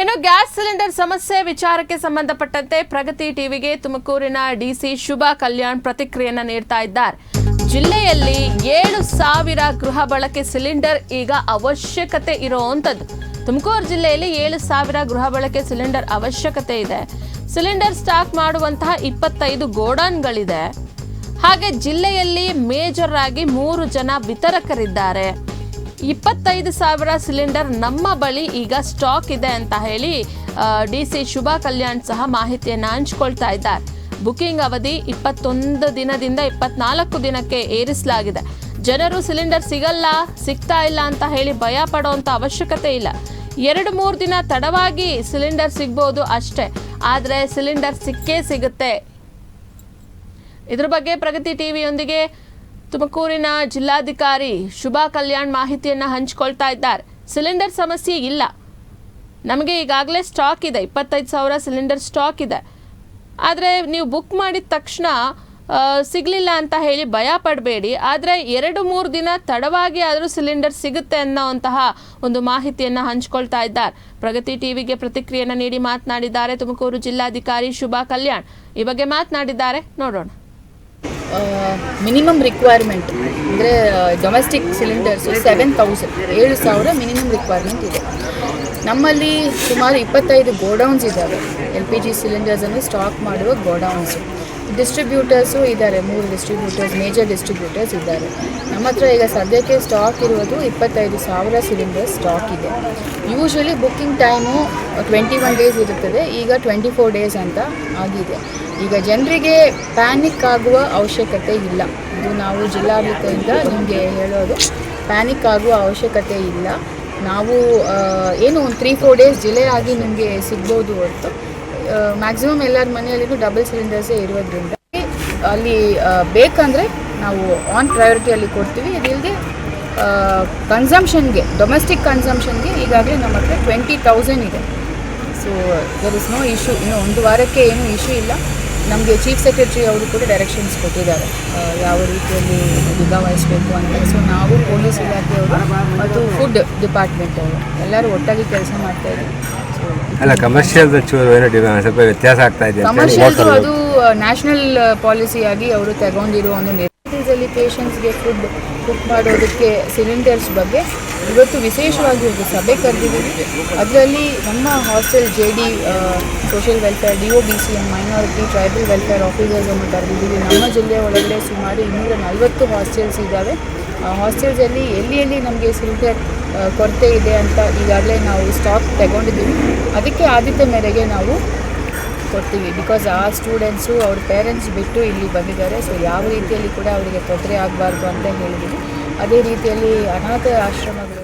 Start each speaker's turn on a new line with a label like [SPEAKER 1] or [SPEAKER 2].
[SPEAKER 1] ಇನ್ನು gas cylinder ಸಮಸ್ಯೆ ವಿಚಾರಕ್ಕೆ ಸಂಬಂಧಪಟ್ಟಂತೆ ಪ್ರಗತಿ ಟಿವಿಗೆ ತುಮಕೂರಿನ ಡಿಸಿ ಶುಭಾ ಕಲ್ಯಾಣ್ ಪ್ರತಿಕ್ರಿಯೆಯನ್ನ ನೀಡ್ತಾ ಇದ್ದಾರೆ. ಜಿಲ್ಲೆಯಲ್ಲಿ 7,000 ಗೃಹ ಬಳಕೆ ಸಿಲಿಂಡರ್ ಈಗ ಅವಶ್ಯಕತೆ ಇರುವಂತದ್ದು. ತುಮಕೂರು ಜಿಲ್ಲೆಯಲ್ಲಿ 7,000 ಗೃಹ ಬಳಕೆ ಸಿಲಿಂಡರ್ ಅವಶ್ಯಕತೆ ಇದೆ. ಸಿಲಿಂಡರ್ ಸ್ಟಾಕ್ ಮಾಡುವಂತಹ 25 ಗೋಡಾನ್ಗಳಿದೆ. ಹಾಗೆ ಜಿಲ್ಲೆಯಲ್ಲಿ ಮೇಜರ್ ಆಗಿ 3 ಜನ ವಿತರಕರಿದ್ದಾರೆ. 25,000 ಸಿಲಿಂಡರ್ ನಮ್ಮ ಬಳಿ ಈಗ ಸ್ಟಾಕ್ ಇದೆ ಅಂತ ಹೇಳಿ ಡಿಸಿ ಶುಭಾ ಕಲ್ಯಾಣ್ ಸಹ ಮಾಹಿತಿಯನ್ನು ಹಂಚಿಕೊಳ್ತಾ ಇದ್ದಾರೆ. ಬುಕಿಂಗ್ ಅವಧಿ 21 ದಿನದಿಂದ 24 ದಿನಕ್ಕೆ ಏರಿಸಲಾಗಿದೆ. ಜನರು ಸಿಲಿಂಡರ್ ಸಿಗ್ತಾ ಇಲ್ಲ ಅಂತ ಹೇಳಿ ಭಯ ಪಡುವಂತ ಅವಶ್ಯಕತೆ ಇಲ್ಲ. 2-3 ದಿನ ತಡವಾಗಿ ಸಿಲಿಂಡರ್ ಸಿಗ್ಬೋದು ಅಷ್ಟೇ, ಆದರೆ ಸಿಲಿಂಡರ್ ಸಿಕ್ಕೇ ಸಿಗುತ್ತೆ. ಇದ್ರ ಬಗ್ಗೆ ಪ್ರಗತಿ ಟಿವಿಯೊಂದಿಗೆ ತುಮಕೂರಿನ ಜಿಲ್ಲಾಧಿಕಾರಿ ಶುಭಾ ಕಲ್ಯಾಣ್ ಮಾಹಿತಿಯನ್ನು ಹಂಚಿಕೊಳ್ತಾ ಇದ್ದಾರೆ. ಸಿಲಿಂಡರ್ ಸಮಸ್ಯೆ ಇಲ್ಲ, ನಮಗೆ ಈಗಾಗಲೇ ಸ್ಟಾಕ್ ಇದೆ, 25,000 ಸಿಲಿಂಡರ್ ಸ್ಟಾಕ್ ಇದೆ. ಆದರೆ ನೀವು ಬುಕ್ ಮಾಡಿದ ತಕ್ಷಣ ಸಿಗಲಿಲ್ಲ ಅಂತ ಹೇಳಿ ಭಯ ಪಡಬೇಡಿ. ಆದರೆ 2-3 ದಿನ ತಡವಾಗಿ ಆದರೂ ಸಿಲಿಂಡರ್ ಸಿಗುತ್ತೆ ಅನ್ನೋಂತಹ ಒಂದು ಮಾಹಿತಿಯನ್ನು ಹಂಚಿಕೊಳ್ತಾ ಇದ್ದಾರೆ. ಪ್ರಗತಿ ಟಿವಿಗೆ ಪ್ರತಿಕ್ರಿಯೆಯನ್ನು ನೀಡಿ ಮಾತನಾಡಿದ್ದಾರೆ ತುಮಕೂರು ಜಿಲ್ಲಾಧಿಕಾರಿ ಶುಭಾ ಕಲ್ಯಾಣ್. ಈ ಬಗ್ಗೆ ಮಾತನಾಡಿದ್ದಾರೆ, ನೋಡೋಣ.
[SPEAKER 2] ಮಿನಿಮಮ್ ರಿಕ್ವೈರ್ಮೆಂಟ್ ಅಂದರೆ ಡೊಮೆಸ್ಟಿಕ್ ಸಿಲಿಂಡರ್ಸು 7,000 ಮಿನಿಮಮ್ ರಿಕ್ವೈರ್ಮೆಂಟ್ ಇದೆ. ನಮ್ಮಲ್ಲಿ ಸುಮಾರು 25 ಗೋಡೌನ್ಸ್ ಇದ್ದಾವೆ. LPG ಸಿಲಿಂಡರ್ಸನ್ನು ಸ್ಟಾಕ್ ಮಾಡುವ ಗೋಡೌನ್ಸು. ಡಿಸ್ಟ್ರಿಬ್ಯೂಟರ್ಸು ಇದ್ದಾರೆ, 3 ಡಿಸ್ಟ್ರಿಬ್ಯೂಟರ್ಸ್, ಮೇಜರ್ ಡಿಸ್ಟ್ರಿಬ್ಯೂಟರ್ಸ್ ಇದ್ದಾರೆ. ನಮ್ಮ ಹತ್ರ ಈಗ ಸದ್ಯಕ್ಕೆ ಸ್ಟಾಕ್ ಇರುವುದು 25,000 ಸಿಲಿಂಡರ್ಸ್ ಸ್ಟಾಕ್ ಇದೆ. ಯೂಶ್ವಲಿ ಬುಕ್ಕಿಂಗ್ ಟೈಮು 21 ಡೇಸ್ ಇರುತ್ತದೆ, ಈಗ 24 ಡೇಸ್ ಅಂತ ಆಗಿದೆ. ಈಗ ಜನರಿಗೆ ಪ್ಯಾನಿಕ್ ಆಗುವ ಅವಶ್ಯಕತೆ ಇಲ್ಲ. ಇದು ನಾವು ಜಿಲ್ಲಾಡಳಿತದಿಂದ ನಿಮಗೆ ಹೇಳೋದು, ಪ್ಯಾನಿಕ್ ಆಗುವ ಅವಶ್ಯಕತೆ ಇಲ್ಲ. ನಾವು ಏನು ಒಂದು 3-4 ಡೇಸ್ ಡಿಲೇ ಆಗಿ ನಿಮಗೆ ಸಿಗ್ಬೋದು ಹೊರತು ಮ್ಯಾಕ್ಸಿಮಮ್ ಎಲ್ಲರ ಮನೆಯಲ್ಲಿಗೂ ಡಬಲ್ ಸಿಲಿಂಡರ್ಸೇ ಇರೋದ್ರಿಂದ ಅಲ್ಲಿ ಬೇಕಂದರೆ ನಾವು ಆನ್ ಪ್ರಯಾರಿಟಿಯಲ್ಲಿ ಕೊಡ್ತೀವಿ. ಇದಿಲ್ಲದೆ ಕನ್ಸಂಪ್ಷನ್ಗೆ, ಡೊಮೆಸ್ಟಿಕ್ ಕನ್ಸಂಪ್ಷನ್ಗೆ ಈಗಾಗಲೇ ನಮ್ಮ ಹತ್ರ 20,000 ಇದೆ. So there is no issue. ಇನ್ನು 1 ವಾರಕ್ಕೆ ಏನೂ ಇಶ್ಯೂ ಇಲ್ಲ. ನಮಗೆ ಚೀಫ್ ಸೆಕ್ರೆಟರಿ ಅವರು ಕೂಡ ಡೈರೆಕ್ಷನ್ಸ್ ಕೊಟ್ಟಿದ್ದಾರೆ ಯಾವ ರೀತಿಯಲ್ಲಿ ನಿಗಾ ವಹಿಸಬೇಕು ಅಂತ. ಸೊ ನಾವು ಪೊಲೀಸ್ ಇಲಾಖೆಯವರು ಮತ್ತು ಫುಡ್ ಡಿಪಾರ್ಟ್ಮೆಂಟ್ ಅವರು ಎಲ್ಲರೂ ಒಟ್ಟಾಗಿ ಕೆಲಸ ಮಾಡ್ತಾ ಇದ್ದೀವಿ.
[SPEAKER 3] ಕಮರ್ಷಿಯಲ್ದು ಸ್ವಲ್ಪ ವ್ಯತ್ಯಾಸ ಆಗ್ತಾ ಇದೆ.
[SPEAKER 2] ಕಮರ್ಷಿಯಲ್ದು ಅದು ನ್ಯಾಷನಲ್ ಪಾಲಿಸಿಯಾಗಿ ಅವರು ತಗೊಂಡಿರೋ ಒಂದು ನಿರ್ಧಾರದಲ್ಲಿ ಪೇಷಂಟ್ಸ್ಗೆ ಫುಡ್ ಕುಕ್ ಮಾಡೋದಕ್ಕೆ ಸಿಲಿಂಡರ್ಸ್ ಬಗ್ಗೆ ಇವತ್ತು ವಿಶೇಷವಾಗಿ ಒಂದು ಸಭೆ ಕರೆದಿದ್ದೀವಿ. ಅದರಲ್ಲಿ ನಮ್ಮ hostel JD social welfare, DOBCM, minority, tribal welfare ಆಫೀಸರ್ಸನ್ನು ಕರೆದಿದ್ದೀವಿ. ನಮ್ಮ ಜಿಲ್ಲೆಯ ಒಳಗಡೆ ಸುಮಾರು 240 ಹಾಸ್ಟೆಲ್ಸ್ ಇದ್ದಾವೆ. ಹಾಸ್ಟೆಲ್ಸಲ್ಲಿ ಎಲ್ಲಿ ನಮಗೆ ಸಿಲಿಂಡರ್ ಕೊರತೆ ಇದೆ ಅಂತ ಈಗಾಗಲೇ ನಾವು ಸ್ಟಾಕ್ ತಗೊಂಡಿದ್ದೀವಿ. ಅದಕ್ಕೆ ಆದ್ಯತೆ ಮೇರೆಗೆ ನಾವು ಕೊಡ್ತೀವಿ. ಬಿಕಾಸ್ ಆ ಸ್ಟೂಡೆಂಟ್ಸು ಅವ್ರ ಪೇರೆಂಟ್ಸ್ ಬಿಟ್ಟು ಇಲ್ಲಿ ಬಂದಿದ್ದಾರೆ. ಸೊ ಯಾವ ರೀತಿಯಲ್ಲಿ ಕೂಡ ಅವರಿಗೆ ತೊಂದರೆ ಆಗಬಾರ್ದು ಅಂತ ಹೇಳಿದ್ದೀವಿ. ಅದೇ ರೀತಿಯಲ್ಲಿ ಅನಾಥ ಆಶ್ರಮಗಳು